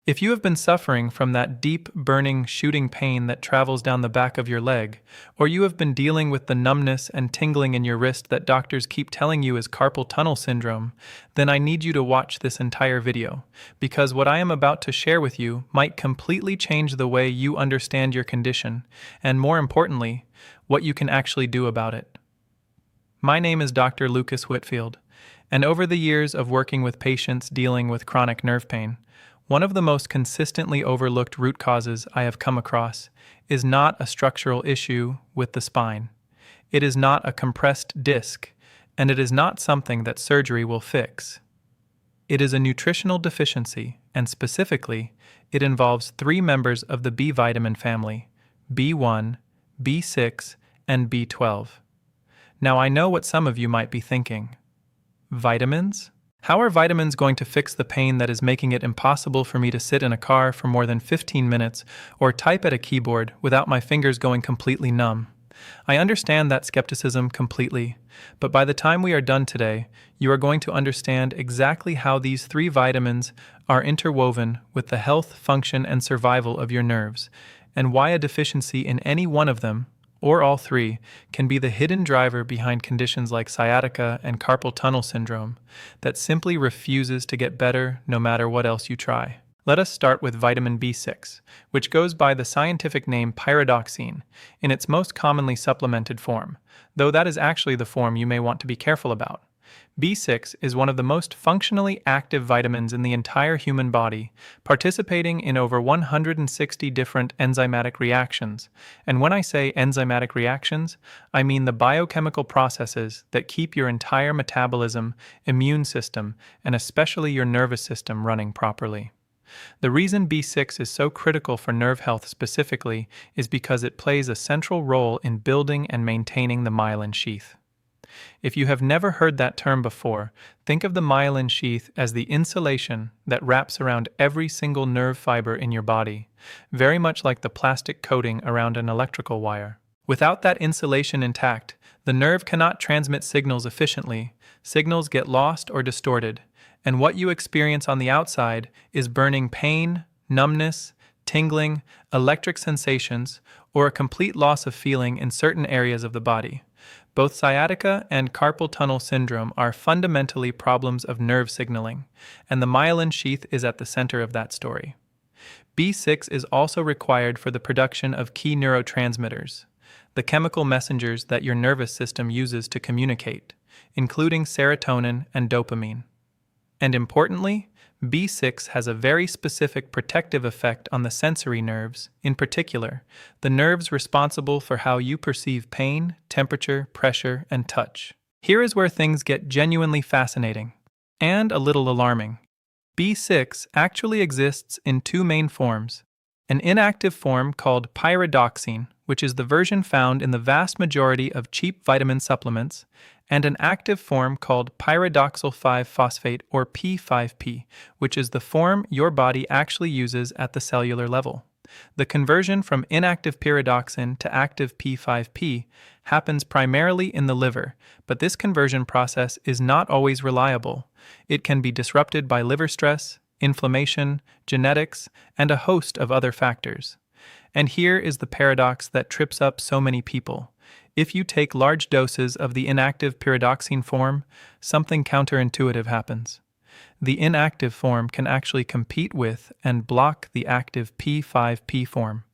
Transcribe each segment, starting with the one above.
If you have been suffering from that deep, burning, shooting pain that travels down the back of your leg, or you have been dealing with the numbness and tingling in your wrist that doctors keep telling you is carpal tunnel syndrome, then I need you to watch this entire video, because what I am about to share with you might completely change the way you understand your condition, and more importantly, what you can actually do about it. My name is Dr. Lucas Whitfield, and over the years of working with patients dealing with chronic nerve pain, one of the most consistently overlooked root causes I have come across is not a structural issue with the spine. It is not a compressed disc, and it is not something that surgery will fix. It is a nutritional deficiency, and specifically, it involves 3 members of the B vitamin family: B1, B6, and B12. Now I know what some of you might be thinking. Vitamins? How are vitamins going to fix the pain that is making it impossible for me to sit in a car for more than 15 minutes or type at a keyboard without my fingers going completely numb? I understand that skepticism completely, but by the time we are done today, you are going to understand exactly how these 3 vitamins are interwoven with the health, function, and survival of your nerves, and why a deficiency in any one of them, or all 3, can be the hidden driver behind conditions like sciatica and carpal tunnel syndrome that simply refuses to get better no matter what else you try. Let us start with vitamin B6, which goes by the scientific name pyridoxine in its most commonly supplemented form, though that is actually the form you may want to be careful about. B6 is one of the most functionally active vitamins in the entire human body, participating in over 160 different enzymatic reactions. And when I say enzymatic reactions, I mean the biochemical processes that keep your entire metabolism, immune system, and especially your nervous system running properly. The reason B6 is so critical for nerve health specifically is because it plays a central role in building and maintaining the myelin sheath. If you have never heard that term before, think of the myelin sheath as the insulation that wraps around every single nerve fiber in your body, very much like the plastic coating around an electrical wire. Without that insulation intact, the nerve cannot transmit signals efficiently, signals get lost or distorted, and what you experience on the outside is burning pain, numbness, tingling, electric sensations, or a complete loss of feeling in certain areas of the body. Both sciatica and carpal tunnel syndrome are fundamentally problems of nerve signaling, and the myelin sheath is at the center of that story. B6 is also required for the production of key neurotransmitters, the chemical messengers that your nervous system uses to communicate, including serotonin and dopamine. And importantly, B6 has a very specific protective effect on the sensory nerves, in particular, the nerves responsible for how you perceive pain, temperature, pressure, and touch. Here is where things get genuinely fascinating, and a little alarming. B6 actually exists in 2 main forms: an inactive form called pyridoxine, which is the version found in the vast majority of cheap vitamin supplements, and an active form called pyridoxal 5-phosphate or P5P, which is the form your body actually uses at the cellular level. The conversion from inactive pyridoxine to active P5P happens primarily in the liver, but this conversion process is not always reliable. It can be disrupted by liver stress, inflammation, genetics, and a host of other factors. And here is the paradox that trips up so many people. If you take large doses of the inactive pyridoxine form, something counterintuitive happens. The inactive form can actually compete with and block the active P5P form,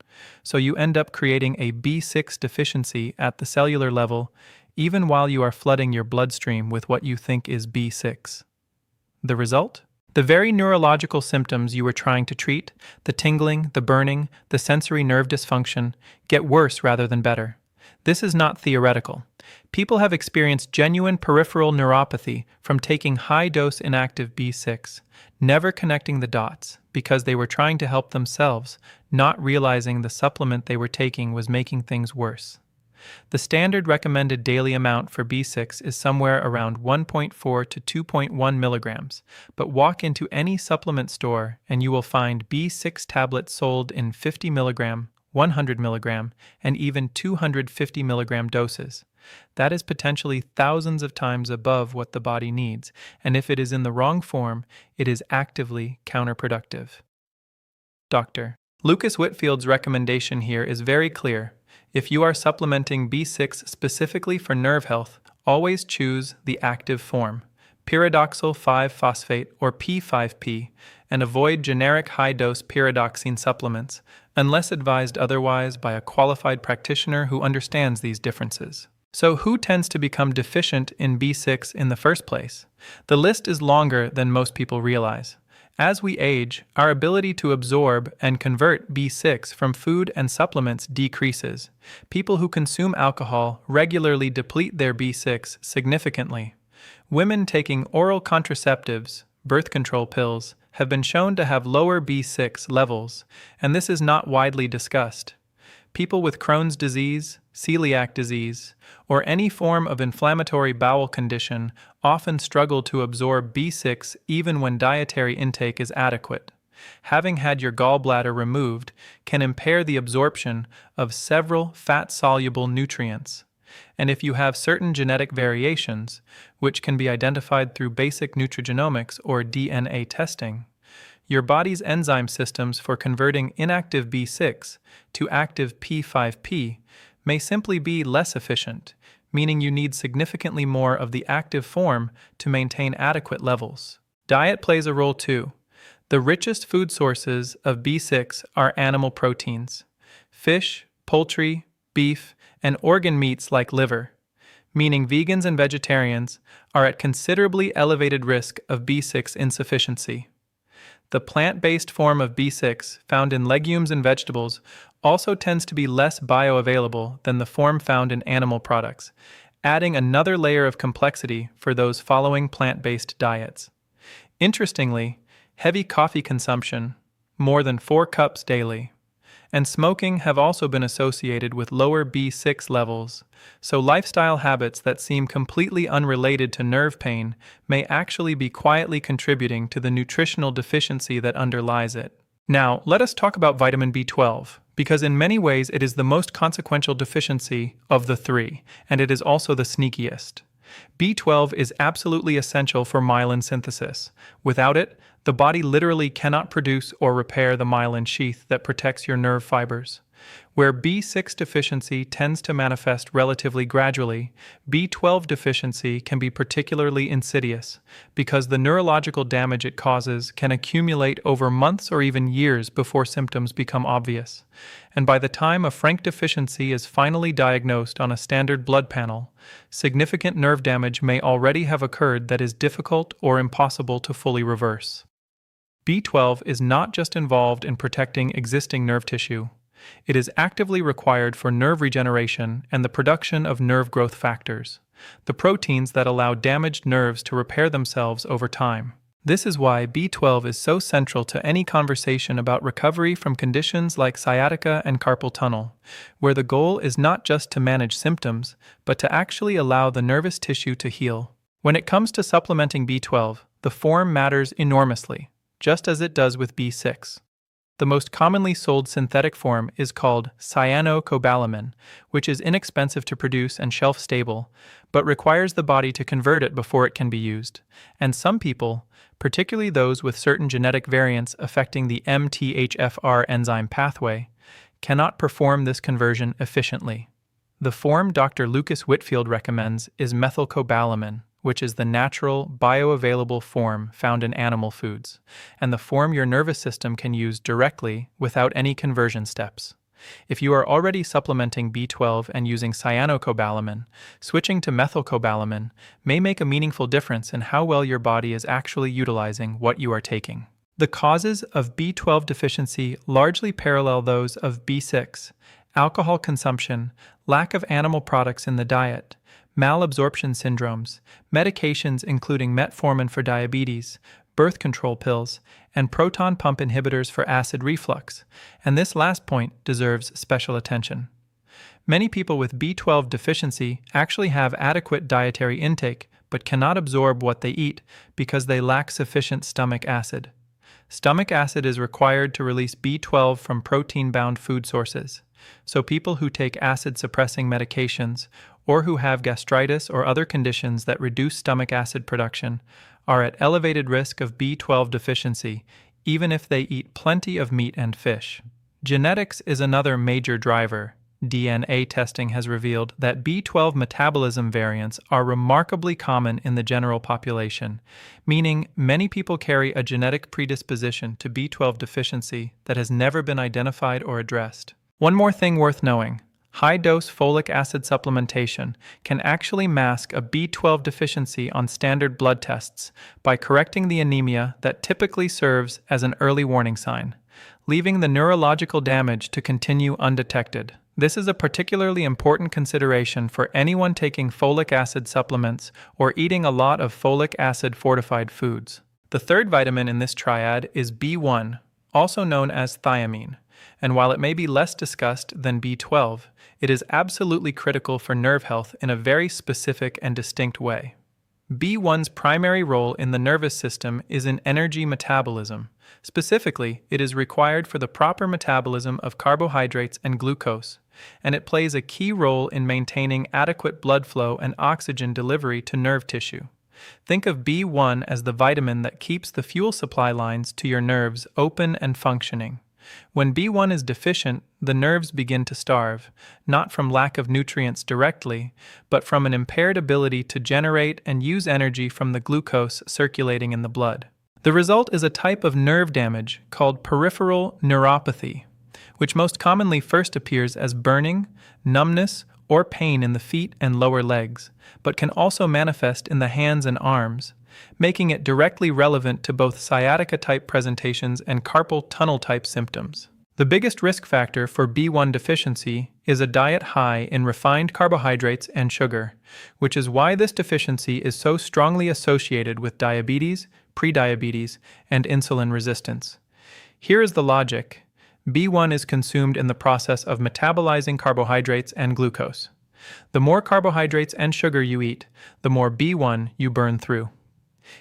so you end up creating a B6 deficiency at the cellular level, even while you are flooding your bloodstream with what you think is B6. The result? The very neurological symptoms you were trying to treat, the tingling, the burning, the sensory nerve dysfunction, get worse rather than better. This is not theoretical. People have experienced genuine peripheral neuropathy from taking high-dose inactive B6, never connecting the dots because they were trying to help themselves, not realizing the supplement they were taking was making things worse. The standard recommended daily amount for B6 is somewhere around 1.4 to 2.1 milligrams, but walk into any supplement store and you will find B6 tablets sold in 50 milligram, 100 milligram, and even 250 milligram doses. That is potentially thousands of times above what the body needs, and if it is in the wrong form, it is actively counterproductive. Dr. Lucas Whitfield's recommendation here is very clear. If you are supplementing B6 specifically for nerve health, always choose the active form, pyridoxal 5-phosphate or P5P, and avoid generic high-dose pyridoxine supplements, unless advised otherwise by a qualified practitioner who understands these differences. So who tends to become deficient in B6 in the first place? The list is longer than most people realize. As we age, our ability to absorb and convert B6 from food and supplements decreases. People who consume alcohol regularly deplete their B6 significantly. Women taking oral contraceptives, birth control pills, have been shown to have lower B6 levels, and this is not widely discussed. People with Crohn's disease, celiac disease, or any form of inflammatory bowel condition often struggle to absorb B6 even when dietary intake is adequate. Having had your gallbladder removed can impair the absorption of several fat-soluble nutrients. And if you have certain genetic variations, which can be identified through basic nutrigenomics or DNA testing, your body's enzyme systems for converting inactive B6 to active P5P may simply be less efficient, meaning you need significantly more of the active form to maintain adequate levels. Diet plays a role too. The richest food sources of B6 are animal proteins: fish, poultry, beef, and organ meats like liver, meaning vegans and vegetarians are at considerably elevated risk of B6 insufficiency. The plant-based form of B6 found in legumes and vegetables also tends to be less bioavailable than the form found in animal products, adding another layer of complexity for those following plant-based diets. Interestingly, heavy coffee consumption, more than 4 cups daily, and smoking have also been associated with lower B6 levels, so lifestyle habits that seem completely unrelated to nerve pain may actually be quietly contributing to the nutritional deficiency that underlies it. Now, let us talk about vitamin B12, because in many ways it is the most consequential deficiency of the three, and it is also the sneakiest. B12 is absolutely essential for myelin synthesis. Without it, the body literally cannot produce or repair the myelin sheath that protects your nerve fibers. Where B6 deficiency tends to manifest relatively gradually, B12 deficiency can be particularly insidious because the neurological damage it causes can accumulate over months or even years before symptoms become obvious. And by the time a frank deficiency is finally diagnosed on a standard blood panel, significant nerve damage may already have occurred that is difficult or impossible to fully reverse. B12 is not just involved in protecting existing nerve tissue. It is actively required for nerve regeneration and the production of nerve growth factors, the proteins that allow damaged nerves to repair themselves over time. This is why B12 is so central to any conversation about recovery from conditions like sciatica and carpal tunnel, where the goal is not just to manage symptoms, but to actually allow the nervous tissue to heal. When it comes to supplementing B12, the form matters enormously, just as it does with B6. The most commonly sold synthetic form is called cyanocobalamin, which is inexpensive to produce and shelf-stable, but requires the body to convert it before it can be used. And some people, particularly those with certain genetic variants affecting the MTHFR enzyme pathway, cannot perform this conversion efficiently. The form Dr. Lucas Whitfield recommends is methylcobalamin, which is the natural, bioavailable form found in animal foods, and the form your nervous system can use directly without any conversion steps. If you are already supplementing B12 and using cyanocobalamin, switching to methylcobalamin may make a meaningful difference in how well your body is actually utilizing what you are taking. The causes of B12 deficiency largely parallel those of B6: alcohol consumption, lack of animal products in the diet, malabsorption syndromes, medications including metformin for diabetes, birth control pills, and proton pump inhibitors for acid reflux, and this last point deserves special attention. Many people with B12 deficiency actually have adequate dietary intake but cannot absorb what they eat because they lack sufficient stomach acid. Stomach acid is required to release B12 from protein-bound food sources, so people who take acid-suppressing medications or who have gastritis or other conditions that reduce stomach acid production are at elevated risk of B12 deficiency, even if they eat plenty of meat and fish. Genetics is another major driver. DNA testing has revealed that B12 metabolism variants are remarkably common in the general population, meaning many people carry a genetic predisposition to B12 deficiency that has never been identified or addressed. One more thing worth knowing: high-dose folic acid supplementation can actually mask a B12 deficiency on standard blood tests by correcting the anemia that typically serves as an early warning sign, leaving the neurological damage to continue undetected. This is a particularly important consideration for anyone taking folic acid supplements or eating a lot of folic acid-fortified foods. The third vitamin in this triad is B1, also known as thiamine, and while it may be less discussed than B12, it is absolutely critical for nerve health in a very specific and distinct way. B1's primary role in the nervous system is in energy metabolism. Specifically, it is required for the proper metabolism of carbohydrates and glucose, and it plays a key role in maintaining adequate blood flow and oxygen delivery to nerve tissue. Think of B1 as the vitamin that keeps the fuel supply lines to your nerves open and functioning. When B1 is deficient, the nerves begin to starve, not from lack of nutrients directly, but from an impaired ability to generate and use energy from the glucose circulating in the blood. The result is a type of nerve damage called peripheral neuropathy, which most commonly first appears as burning, numbness, or pain in the feet and lower legs, but can also manifest in the hands and arms, making it directly relevant to both sciatica-type presentations and carpal tunnel-type symptoms. The biggest risk factor for B1 deficiency is a diet high in refined carbohydrates and sugar, which is why this deficiency is so strongly associated with diabetes, prediabetes, and insulin resistance. Here is the logic. B1 is consumed in the process of metabolizing carbohydrates and glucose. The more carbohydrates and sugar you eat, the more B1 you burn through.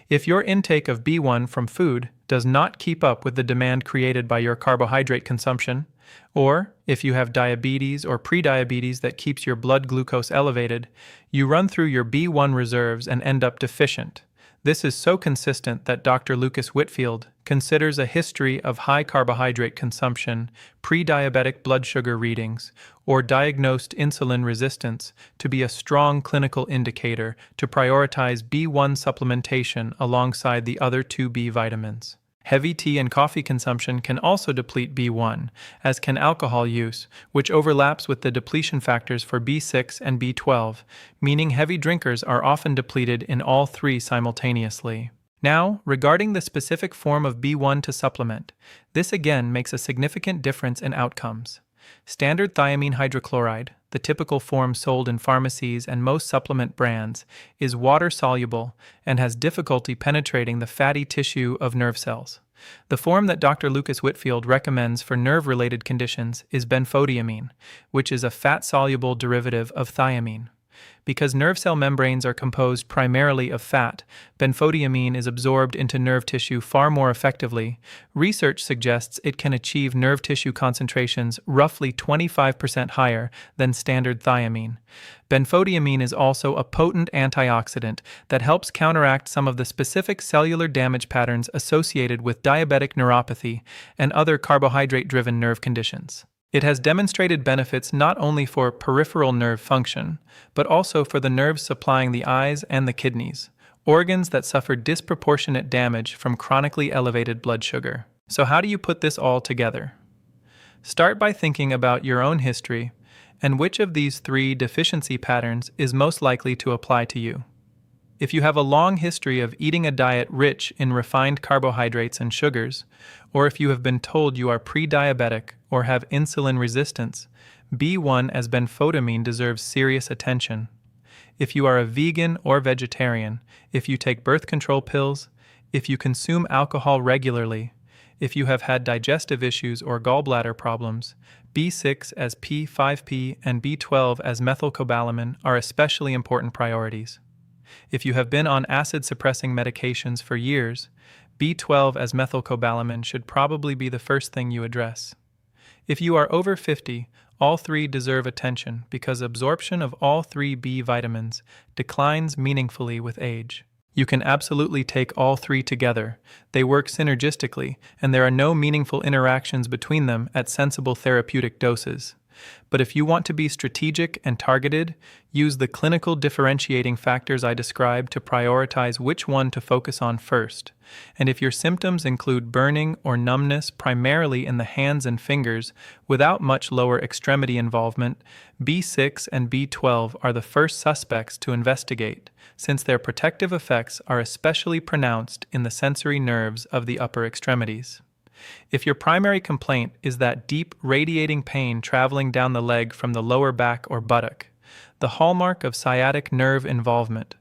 If your intake of B1 from food does not keep up with the demand created by your carbohydrate consumption, or if you have diabetes or prediabetes that keeps your blood glucose elevated, you run through your B1 reserves and end up deficient. This is so consistent that Dr. Lucas Whitfield considers a history of high carbohydrate consumption, pre-diabetic blood sugar readings, or diagnosed insulin resistance to be a strong clinical indicator to prioritize B1 supplementation alongside the other two B vitamins. Heavy tea and coffee consumption can also deplete B1, as can alcohol use, which overlaps with the depletion factors for B6 and B12, meaning heavy drinkers are often depleted in all three simultaneously. Now, regarding the specific form of B1 to supplement, this again makes a significant difference in outcomes. Standard thiamine hydrochloride, the typical form sold in pharmacies and most supplement brands, is water-soluble and has difficulty penetrating the fatty tissue of nerve cells. The form that Dr. Lucas Whitfield recommends for nerve-related conditions is benfotiamine, which is a fat-soluble derivative of thiamine. Because nerve cell membranes are composed primarily of fat, benfotiamine is absorbed into nerve tissue far more effectively. Research suggests it can achieve nerve tissue concentrations roughly 25% higher than standard thiamine. Benfotiamine is also a potent antioxidant that helps counteract some of the specific cellular damage patterns associated with diabetic neuropathy and other carbohydrate-driven nerve conditions. It has demonstrated benefits not only for peripheral nerve function, but also for the nerves supplying the eyes and the kidneys, organs that suffer disproportionate damage from chronically elevated blood sugar. So how do you put this all together? Start by thinking about your own history and which of these three deficiency patterns is most likely to apply to you. If you have a long history of eating a diet rich in refined carbohydrates and sugars, or if you have been told you are pre-diabetic or have insulin resistance, B1 as benfotiamine deserves serious attention. If you are a vegan or vegetarian, if you take birth control pills, if you consume alcohol regularly, if you have had digestive issues or gallbladder problems, B6 as P5P and B12 as methylcobalamin are especially important priorities. If you have been on acid-suppressing medications for years, B12 as methylcobalamin should probably be the first thing you address. If you are over 50, all three deserve attention because absorption of all three B vitamins declines meaningfully with age. You can absolutely take all three together. They work synergistically, and there are no meaningful interactions between them at sensible therapeutic doses. But if you want to be strategic and targeted, use the clinical differentiating factors I described to prioritize which one to focus on first. And if your symptoms include burning or numbness primarily in the hands and fingers without much lower extremity involvement, B6 and B12 are the first suspects to investigate, since their protective effects are especially pronounced in the sensory nerves of the upper extremities. If your primary complaint is that deep radiating pain traveling down the leg from the lower back or buttock, the hallmark of sciatic nerve involvement,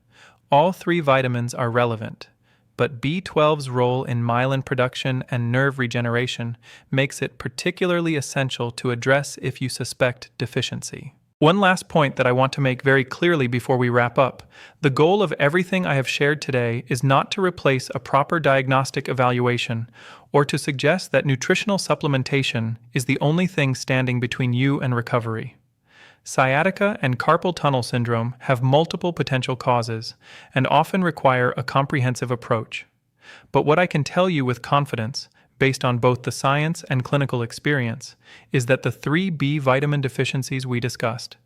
all three vitamins are relevant, but B12's role in myelin production and nerve regeneration makes it particularly essential to address if you suspect deficiency. One last point that I want to make very clearly before we wrap up. The goal of everything I have shared today is not to replace a proper diagnostic evaluation or to suggest that nutritional supplementation is the only thing standing between you and recovery. Sciatica and carpal tunnel syndrome have multiple potential causes and often require a comprehensive approach. But what I can tell you with confidence, based on both the science and clinical experience, is that the three B vitamin deficiencies we discussed,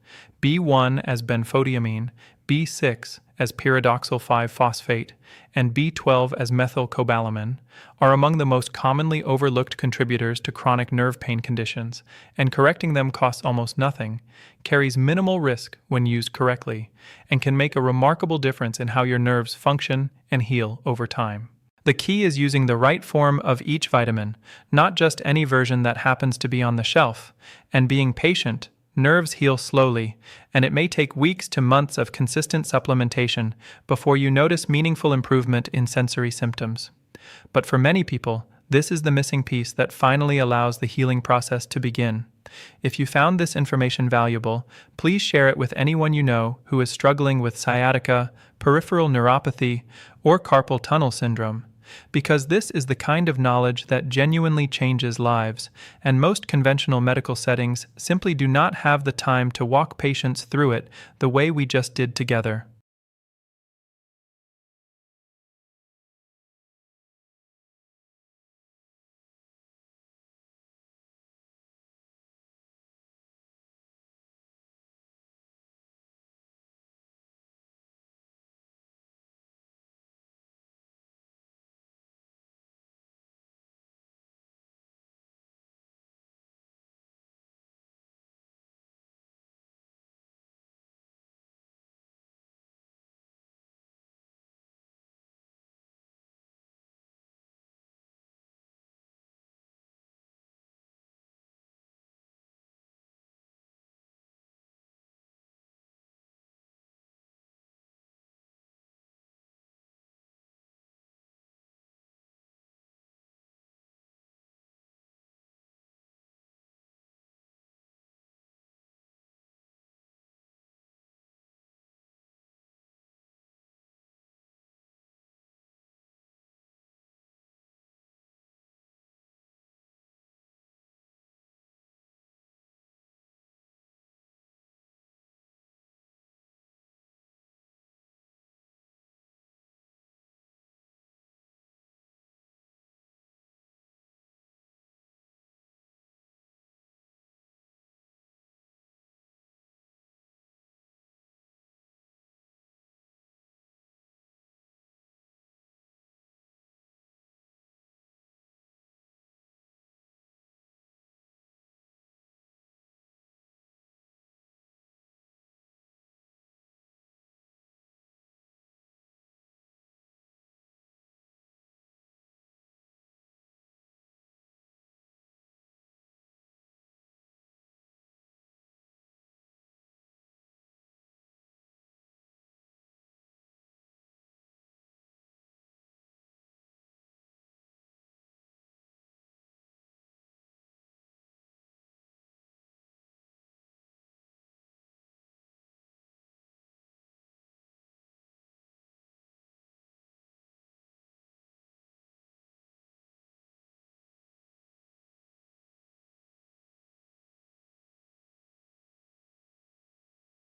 B1 as benfotiamine, B6 as pyridoxal 5-phosphate, and B12 as methylcobalamin, are among the most commonly overlooked contributors to chronic nerve pain conditions, and correcting them costs almost nothing, carries minimal risk when used correctly, and can make a remarkable difference in how your nerves function and heal over time. The key is using the right form of each vitamin, not just any version that happens to be on the shelf, and being patient. Nerves heal slowly, and it may take weeks to months of consistent supplementation before you notice meaningful improvement in sensory symptoms. But for many people, this is the missing piece that finally allows the healing process to begin. If you found this information valuable, please share it with anyone you know who is struggling with sciatica, peripheral neuropathy, or carpal tunnel syndrome, because this is the kind of knowledge that genuinely changes lives, and most conventional medical settings simply do not have the time to walk patients through it the way we just did together.